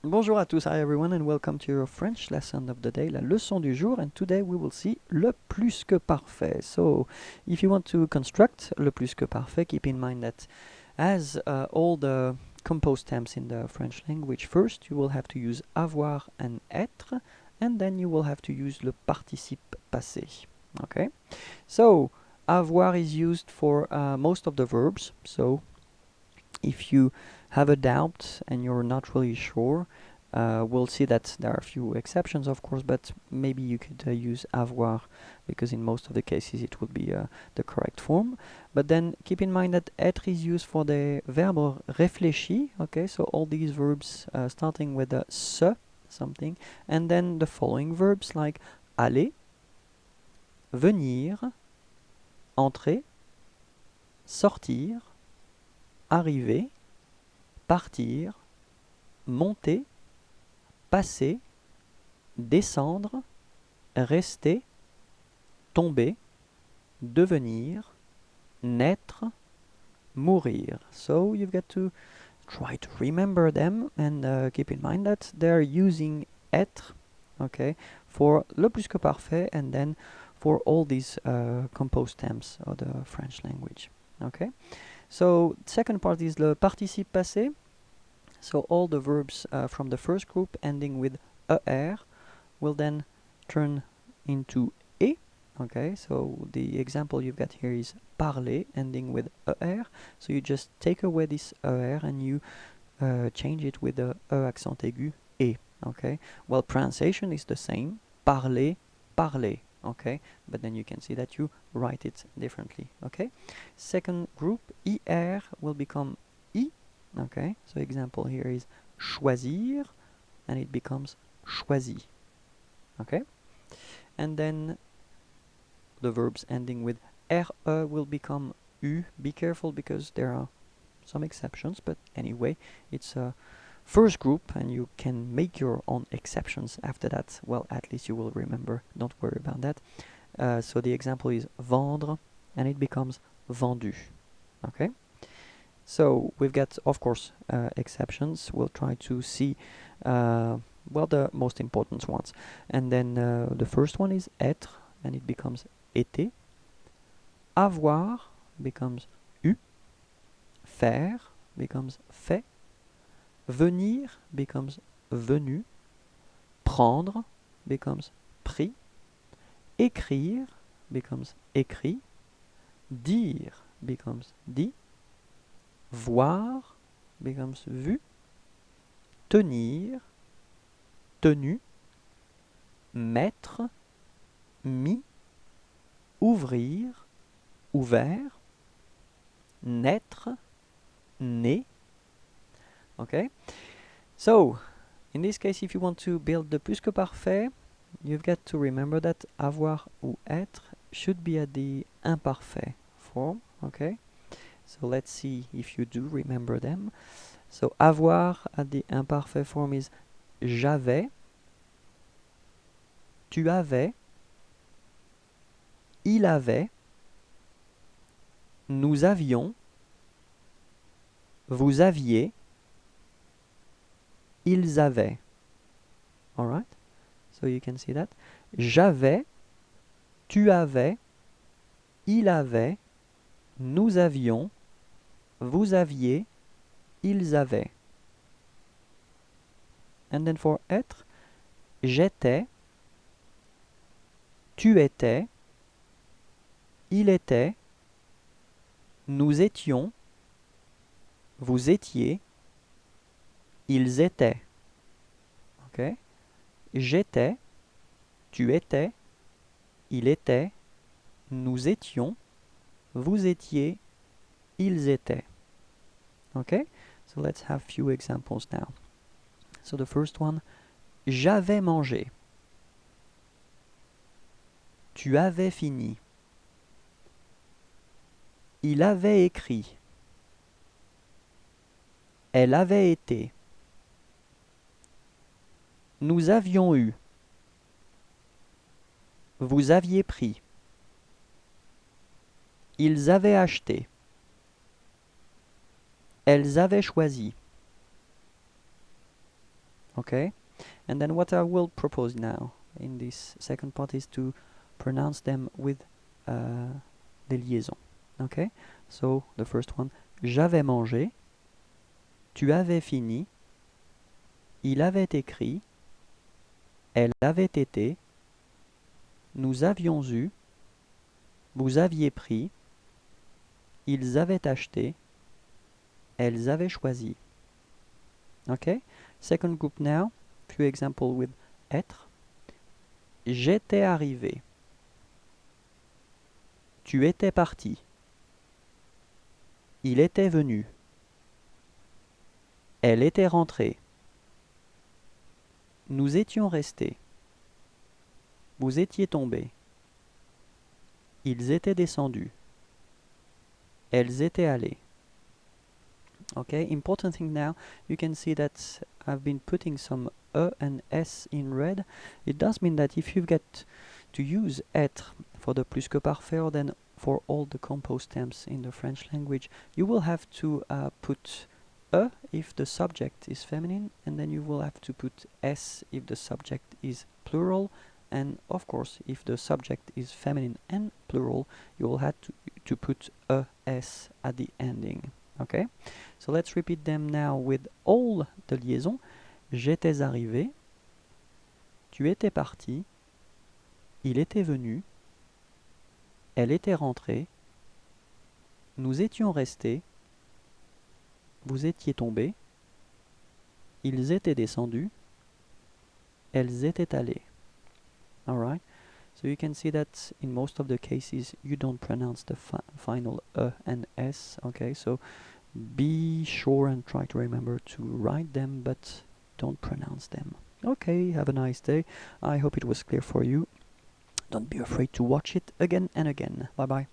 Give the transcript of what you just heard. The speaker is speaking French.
Bonjour à tous, hi everyone, and welcome to your French lesson of the day, la leçon du jour, and today we will see le plus que parfait. So, if you want to construct le plus que parfait, keep in mind that as all the composed tense in the French language, first you will have to use avoir and être, and then you will have to use le participe passé. Okay? So, avoir is used for most of the verbs, so if you have a doubt and you're not really sure, we'll see that there are a few exceptions, of course, but maybe you could use avoir because in most of the cases it would be the correct form. But then keep in mind that être is used for the verbe réfléchi, okay, so all these verbs starting with a se, something, and then the following verbs like aller, venir, entrer, sortir, arriver, partir, monter, passer, descendre, rester, tomber, devenir, naître, mourir. So you've got to try to remember them and keep in mind that they're using être, okay, for le plus que parfait and then for all these composed tense of the French language. Okay. So second part is le participe passé. So all the verbs from the first group ending with er will then turn into et. Okay, so the example you've got here is parler ending with er. So you just take away this er and you change it with the accent aigu et. Okay, well, pronunciation is the same. Parler, parler. Okay, but then you can see that you write it differently. Okay, second group er will become I. Okay, so example here is choisir and it becomes choisi. Okay, and then the verbs ending with re will become u. Be careful because there are some exceptions, but anyway, it's a first group and you can make your own exceptions after that. Well, at least you will remember, don't worry about that. So the example is vendre and it becomes vendu. Okay, so we've got, of course, exceptions. We'll try to see well, the most important ones. And then the first one is être and it becomes été. Avoir becomes eu. Faire becomes fait. Venir becomes venu. Prendre becomes pris. Écrire becomes écrit. Dire becomes dit. Voir becomes vu. Tenir, tenu. Mettre, mis. Ouvrir, ouvert. Naître, né. Okay, so in this case, if you want to build the plus que parfait, you've got to remember that avoir ou être should be at the imparfait form. Okay, so let's see if you do remember them. So avoir at the imparfait form is j'avais, tu avais, il avait, nous avions, vous aviez, ils avaient. Alright? So you can see that. J'avais, tu avais, il avait, nous avions, vous aviez, ils avaient. And then for être, j'étais, tu étais, il était, nous étions, vous étiez, ils étaient. Ok? J'étais, tu étais, il était, nous étions, vous étiez, ils étaient. Okay? So let's have few examples now. So the first one, j'avais mangé. Tu avais fini. Il avait écrit. Elle avait été. Nous avions eu. Vous aviez pris. Ils avaient acheté. Elles avaient choisi. Okay? And then what I will propose now in this second part is to pronounce them with des liaisons. Okay? So the first one, j'avais mangé, tu avais fini, il avait écrit, elle avait été, nous avions eu, vous aviez pris, ils avaient acheté, elles avaient choisi. Okay? Second group now, few examples with être. J'étais arrivé. Tu étais parti. Il était venu. Elle était rentrée. Nous étions restés. Vous étiez tombés. Ils étaient descendus. Elles étaient allées. Okay, important thing now, you can see that I've been putting some E and S in red. It does mean that if you get to use être for the plus que parfait, or then for all the composed temps in the French language, you will have to put E if the subject is feminine, and then you will have to put S if the subject is plural, and of course if the subject is feminine and plural, you will have to put ES at the ending. Okay, so let's repeat them now with all the liaisons. J'étais arrivé, tu étais parti, il était venu, elle était rentrée, nous étions restés, vous étiez tombés, ils étaient descendus, elles étaient allées. Alright, so you can see that in most of the cases you don't pronounce the final E and S. Okay, so be sure and try to remember to write them, but don't pronounce them. Okay, have a nice day. I hope it was clear for you. Don't be afraid to watch it again and again. Bye bye.